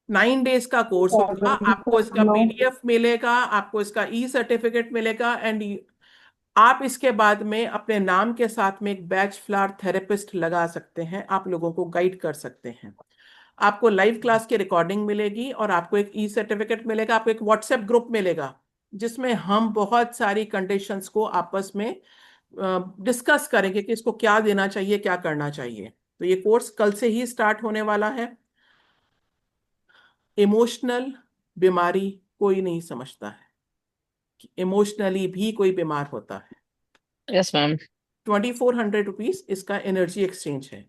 9 डेज का कोर्स होगा, आपको इसका PDF मिलेगा, आपको इसका ई सर्टिफिकेट मिलेगा, एंड आप इसके बाद में अपने नाम के साथ में एक बैच फ्लावर थेरेपिस्ट लगा सकते हैं, आप लोगों को गाइड कर सकते हैं। आपको लाइव क्लास की रिकॉर्डिंग मिलेगी और आपको एक ई सर्टिफिकेट मिलेगा, आपको एक व्हाट्सएप ग्रुप मिलेगा जिसमें हम बहुत सारी कंडीशंस को आपस में डिस्कस करेंगे कि इसको क्या देना चाहिए, क्या करना चाहिए। तो ये कोर्स कल से ही स्टार्ट होने वाला है। इमोशनल बीमारी कोई नहीं समझता है कि इमोशनली भी कोई बीमार होता है। Yes ma'am. 2400 रुपीज इसका एनर्जी एक्सचेंज है।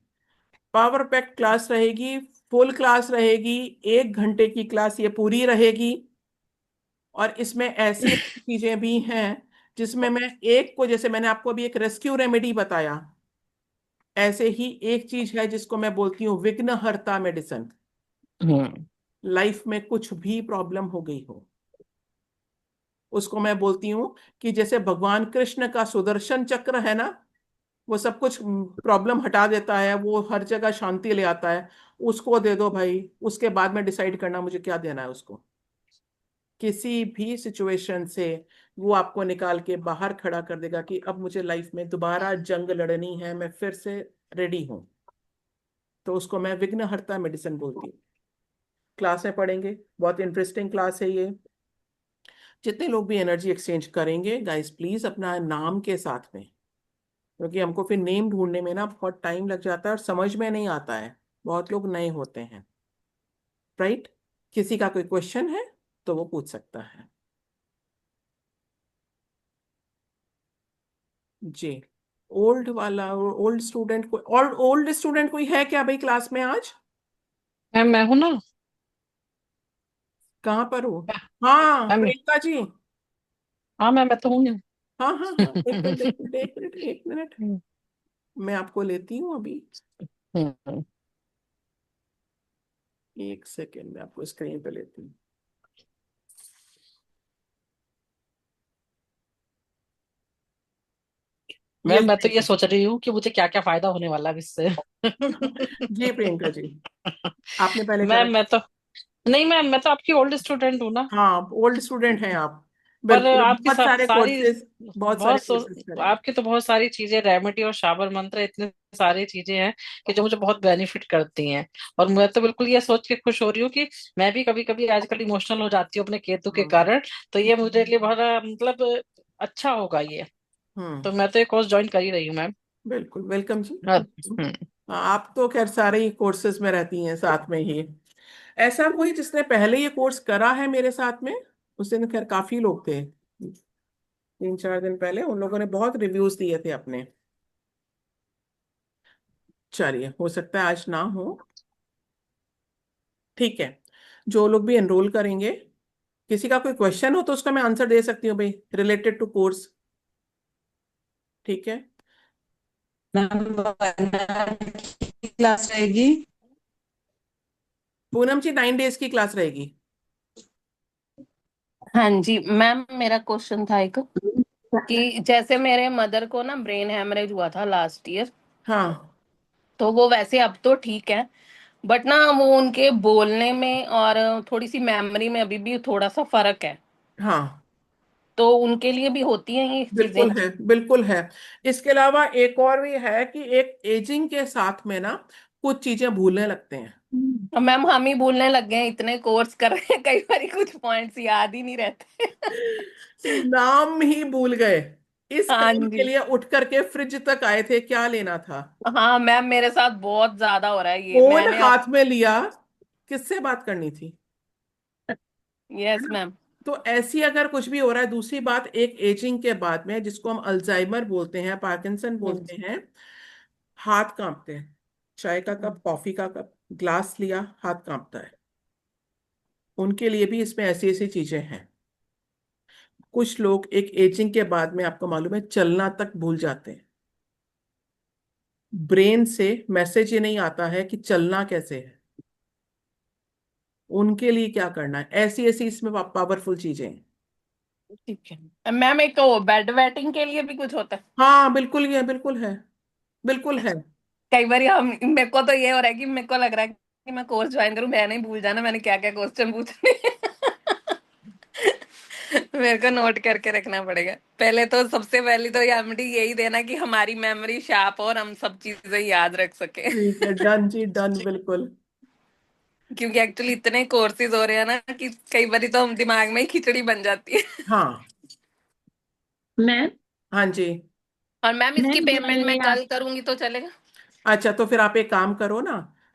पावर पैक क्लास रहेगी, फुल क्लास रहेगी, 1 घंटे की क्लास ये पूरी रहेगी। और इसमें ऐसी चीजें भी हैं जिसमें मैं एक को, जैसे मैंने आपको अभी एक रेस्क्यू रेमेडी बताया, ऐसे ही एक चीज है जिसको मैं बोलती हूँ विघ्नहर्ता मेडिसिन। हम्म। लाइफ में कुछ भी प्रॉब्लम हो गई हो, उसको मैं बोलती हूँ कि जैसे भगवान कृष्ण का सुदर्शन चक्र है ना, वो सब कुछ प्रॉब्लम हटा देता है, वो हर जगह शांति ले आता है। उसको दे दो भाई, उसके बाद में डिसाइड करना मुझे क्या देना है उसको। किसी भी सिचुएशन से वो आपको निकाल के बाहर खड़ा कर देगा कि अब मुझे लाइफ में दोबारा जंग लड़नी है, मैं फिर से रेडी हूं। तो उसको मैं विघ्नहर्ता मेडिसिन बोलती हूँ। क्लास में पढ़ेंगे, बहुत इंटरेस्टिंग क्लास है ये। जितने लोग भी एनर्जी एक्सचेंज करेंगे गाइस, प्लीज अपना नाम के साथ में, क्योंकि हमको फिर नेम ढूंढने में ना बहुत टाइम लग जाता है और समझ में नहीं आता है, बहुत लोग नए होते हैं। राइट? किसी का कोई क्वेश्चन है तो वो पूछ सकता है। जी। ओल्ड वाला, ओल्ड स्टूडेंट को, और ओल्ड स्टूडेंट कोई है क्या भाई क्लास में आज? मैम मैं हूँ ना। कहाँ पर हो? हाँ मैम। प्रियंका जी। हाँ मैम मैं तो हूँ। हाँ हाँ हाँ, एक मिनट एक मिनट एक मिनट एक मिनट, मैं आपको लेती हूँ अभी। हम्म। एक सेकेंड में आपको स्क्रीन पे लेती हूँ। मैम यस मैं तो ये प्रियंका सोच रही हूँ कि मुझे क्या क्या फायदा होने वाला है इससे। जी प्रियंका जी, आपने पहले करा? मैम मैं तो नहीं मैम, मैं तो आपकी ओल्ड स्टूडेंट हूँ ना। हाँ ओल्ड स्टूडेंट हैं आप, पर बिल्कुल। आपकी बहुत सारे सारी कोर्सेज, बहुत सारे बहुत कोर्सेज करें। आपकी तो बहुत सारी चीजें, रेमेडी और शाबर मंत्र, इतने सारी चीजें हैं कि जो मुझे बहुत बेनिफिट करती हैं। और मैं तो बिल्कुल ये सोच के खुश हो रही हूँ कि मैं भी कभी कभी आजकल इमोशनल हो जाती हूँ अपने केतु के हम्म कारण। तो ये मुझे लिए बड़ा मतलब अच्छा होगा ये। तो हम्म, मैं तो ये कोर्स ज्वाइन कर ही रही हूँ मैम। बिल्कुल वेलकम जी। हाँ। हाँ, आप तो खैर सारे ही कोर्सेज में रहती हैं साथ में ही। ऐसा कोई जिसने पहले ये कोर्स करा है मेरे साथ में? उस दिन खैर काफी लोग थे, 3-4 दिन पहले उन लोगों ने बहुत रिव्यूज दिए थे अपने। चलिए, हो सकता है आज ना हो, ठीक है। जो लोग भी एनरोल करेंगे, किसी का कोई क्वेश्चन हो तो उसका मैं आंसर दे सकती हूँ भाई, रिलेटेड टू कोर्स। ठीक है। मैम क्लास रहेगी। पूनम जी 9 डेज की क्लास रहेगी। हाँ जी मैम, मेरा क्वेश्चन था एक कि जैसे मेरे मदर को ना ब्रेन हेमरेज हुआ था लास्ट ईयर। हाँ तो वो वैसे अब तो ठीक है, बट ना वो उनके बोलने में और थोड़ी सी मेमोरी में अभी भी थोड़ा सा फर्क है। हाँ, तो उनके लिए भी होती हैं ये चीजें? बिल्कुल है, बिल्कुल है। इसके अलावा एक और भी है कि एक एजिंग के साथ में ना कुछ चीजें भूलने लगते हैं। और मैम हम ही भूलने लग गए हैं, इतने कोर्स कर रहे हैं, कई बार कुछ पॉइंट्स याद ही नहीं रहते। नाम ही भूल गए। इस हाँ काम के जी। लिए उठ करके फ्रिज तक आए थे, क्या लेना था। हाँ मैम, मेरे साथ बहुत ज्यादा हो रहा है ये। फोन मैंने अब हाथ में लिया, किससे बात करनी थी? है यस ना? मैम। तो ऐसी अगर कुछ भी हो रहा है। दूसरी बात, एक एजिंग के बाद में जिसको हम अल्जाइमर बोलते हैं, पार्किंसन हाँ बोलते जी। हैं, हाथ कांपते हैं। चाय का कप, कॉफी का कप, ग्लास लिया, हाथ कांपता है। उनके लिए भी इसमें ऐसी ऐसी चीजें हैं। कुछ लोग एक एजिंग के बाद में, आपको मालूम है, चलना तक भूल जाते हैं। ब्रेन से मैसेज ही नहीं आता है कि चलना कैसे है। उनके लिए क्या करना है, ऐसी ऐसी इसमें पावरफुल चीजें हैं। ठीक है मैम, एक बेड वेटिंग के लिए भी कुछ होता है? हाँ बिल्कुल, ये बिल्कुल है, बिल्कुल है। कई बार हम, मेरे को तो ये हो रहा है कि मेरे को लग रहा है कि मैं कोर्स ज्वाइन करूं, मैं नहीं भूल जाना मैंने क्या क्या क्वेश्चन पूछने। मेरे को नोट करके रखना पड़ेगा। पहले तो सबसे पहली तो एमडी यही देना कि हमारी मेमोरी शार्प हो और हम सब चीजें याद रख सके। ठीक है, डन जी, डन, बिल्कुल। क्योंकि एक्चुअली इतने कोर्सेज हो रहे हैं ना कि कई बार तो हम दिमाग में ही खिचड़ी बन जाती है। हाँ मैम हाँ जी। और मैम इसकी मैम जो पेमेंट मैं ये कल करूंगी तो चलेगा? अच्छा, तो फिर आप एक काम करो ना,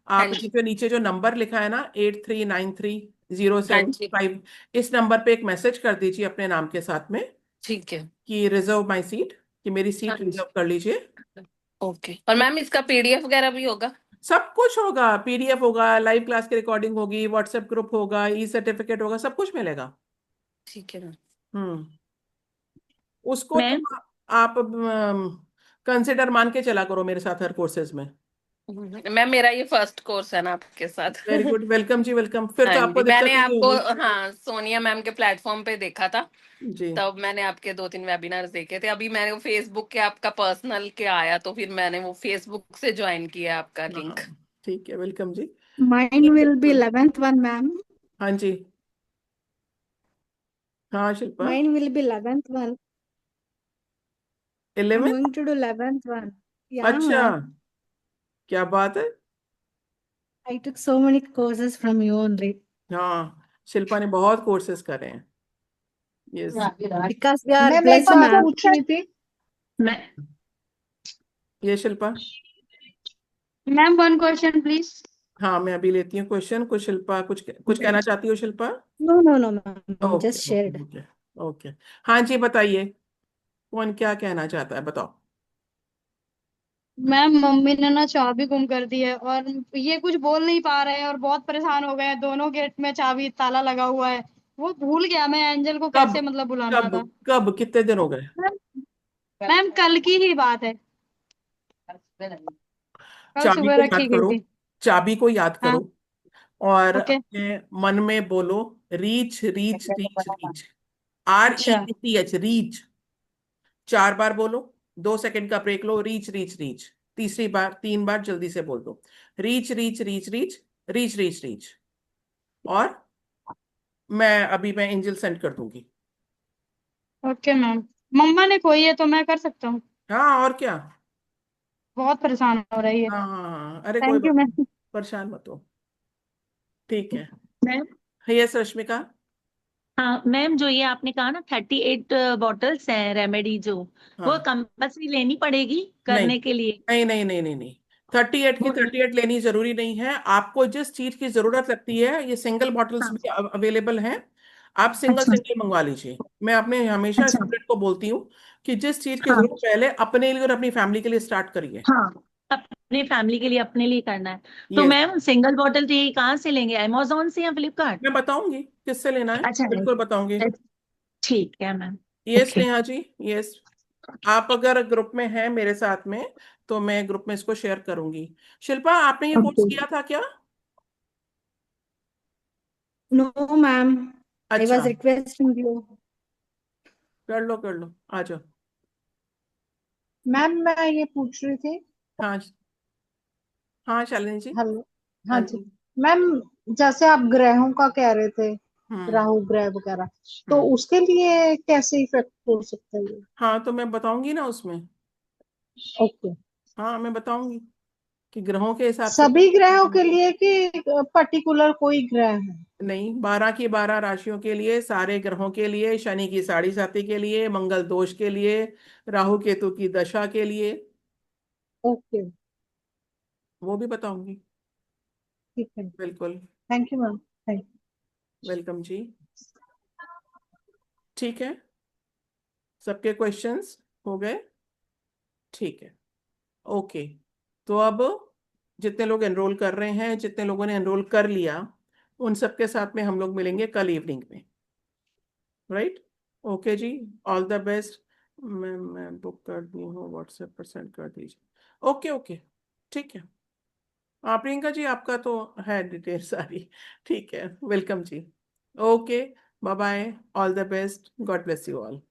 हाँ आप जी, जो नीचे जो नंबर लिखा है ना, 8393 हाँ 075, जी, इस नंबर पे एक मैसेज कर दीजिए अपने नाम के साथ में ठीक है। कि रिजर्व माई सीट, कि मेरी हाँ सीट जी, रिजर्व कर लीजिए। ओके। और मैम इसका पीडीएफ वगैरह भी होगा? सब कुछ होगा, पीडीएफ होगा, लाइव क्लास की रिकॉर्डिंग होगी, व्हाट्सएप ग्रुप होगा, ई सर्टिफिकेट होगा, सब कुछ मिलेगा। ठीक है मैम। हम्म। उसको तो मैम आप कंसिडर मान के चला करो मेरे साथ हर कोर्सेज में। मैम मेरा ये फर्स्ट कोर्स है ना आपके साथ। वेरी गुड, वेलकम जी, वेलकम। फिर हाँ तो आपको जी, दिक्कत मैंने ही नहीं आपको, होगी। हाँ, सोनिया मैम के प्लेटफॉर्म पे देखा था, जी। तब मैंने आपके 2-3 वेबिनार्स देखे थे। अभी मैंने फेसबुक के आपका पर्सनल के आया तो फिर मैंने वो फेसबुक से ज्वाइन किया आपका लिंक। हाँ, ठीक है, वेलकम जी। Mine will be बिल्कुल। 11th one, ma'am. हाँ जी। हाँ Shilpa. Mine will be 11th one. I'm 11। going to do 11th one. Yeah, अच्छा, ma'am. क्या बात है। I took so many courses from you only. हाँ, शिल्पा ने बहुत कोर्सेज करे हैं। Yes. Because you are ma'am एक blessed, बात ma'am. पूछ रही थी। मैं ये Shilpa. Ma'am one question please. हाँ, मैं अभी लेती हूँ क्वेश्चन। कुछ शिल्पा कुछ कुछ कहना चाहती हो Shilpa? No, no, no, ma'am. Okay Just okay shared. Okay okay. हाँ जी, बताइए, कौन क्या कहना चाहता है, बताओ। मैम मम्मी ने ना चाबी गुम कर दी है और ये कुछ बोल नहीं पा रहे हैं और बहुत परेशान हो गए हैं। दोनों गेट में चाबी ताला लगा हुआ है। वो भूल गया मैं एंजल को कब कैसे मतलब बुलाना कब था। कब कितने दिन हो गए? मैम कल की ही बात है, कल चाबी सुबह को रखी याद गई करो, थी। चाबी को याद हाँ। करो, और ओके। अपने मन में बोलो, रीच रीच रीच रीच, अच्छा। REACH, reach. 4 बार बोलो, 2 सेकंड का ब्रेक लो, रीच रीच रीच। तीसरी बार, 3 बार जल्दी से बोल दो, reach reach reach reach, reach reach reach. और मैं एंजल सेंड कर दूंगी। Okay ma'am. मम्मा ने कोई है तो मैं कर सकता हूँ। हाँ, और क्या। बहुत परेशान हो रही है। हाँ हाँ हाँ, अरे कोई थैंक यू बात नहीं, मैम। परेशान मत हो। ठीक है। Ma'am yes Rashmika. हाँ मैम, जो ये आपने कहा ना 38 बॉटल्स हैं रेमेडी, जो वो हाँ। कंपल्सरी लेनी पड़ेगी नहीं करने के लिए? नहीं नहीं नहीं नहीं नहीं, 38 की वो 38 लेनी जरूरी नहीं है। आपको जिस चीज की जरूरत लगती है, ये सिंगल बॉटल्स हाँ। भी अवेलेबल हैं, आप सिंगल अच्छा सिंगल मंगवा लीजिए। मैं अपने हमेशा अच्छा। स्टूडेंट को बोलती हूँ कि जिस चीज की हाँ जरूरत, पहले अपने लिए और अपनी फैमिली के लिए स्टार्ट करिए। हाँ, अपने फैमिली के लिए अपने लिए करना है। तो यस। मैम सिंगल बॉटल चाहिए, कहाँ से लेंगे, अमेजोन से या फ्लिपकार्ट? मैं बताऊंगी किससे लेना है, अच्छा बिल्कुल बताऊंगी। ठीक है ma'am. Yes okay. Neha ji, yes. आप अगर ग्रुप में हैं मेरे साथ में, तो मैं ग्रुप में इसको शेयर करूंगी। शिल्पा, आपने ये कोर्स ओके। किया था क्या? No, ma'am. I अच्छा, was requesting you. कर लो, आ जाओ। मैम मैं ये पूछ रही थी। हाँ हाँ शालिनी जी। हेलो। हाँ हाँ जी। जी। मैम जैसे आप ग्रहों का कह रहे थे, हम्म राहु ग्रह वगैरह, तो हम्म। उसके लिए कैसे इफेक्ट हो सकता है ये? हाँ, तो मैं बताऊंगी ना उसमें। ओके। हाँ, मैं बताऊंगी कि ग्रहों के हिसाब से। सभी ग्रहों के लिए कि पर्टिकुलर कोई ग्रह है? नहीं, 12 की 12 राशियों के लिए, सारे ग्रहों के लिए, शनि की 7.5 के लिए, मंगल दोष के लिए, राहु केतु की दशा के लिए, ओके। वो भी बताऊंगी। ठीक है। बिल्कुल। Thank you ma'am, thank welcome ji. ठीक है, सबके क्वेश्चंस हो गए? ठीक है, ओके। तो अब जितने लोग एनरोल कर रहे हैं, जितने लोगों ने एनरोल कर लिया, उन सबके साथ में हम लोग मिलेंगे कल इवनिंग में, राइट? ओके जी, ऑल द बेस्ट। मैं बुक कर दी हूँ, व्हाट्सएप पर सेंड कर दीजिए। ओके ओके, ठीक है। हाँ प्रियंका जी, आपका तो है डिटेल सारी। ठीक है, वेलकम जी। Okay, bye bye, all the best, God bless you all.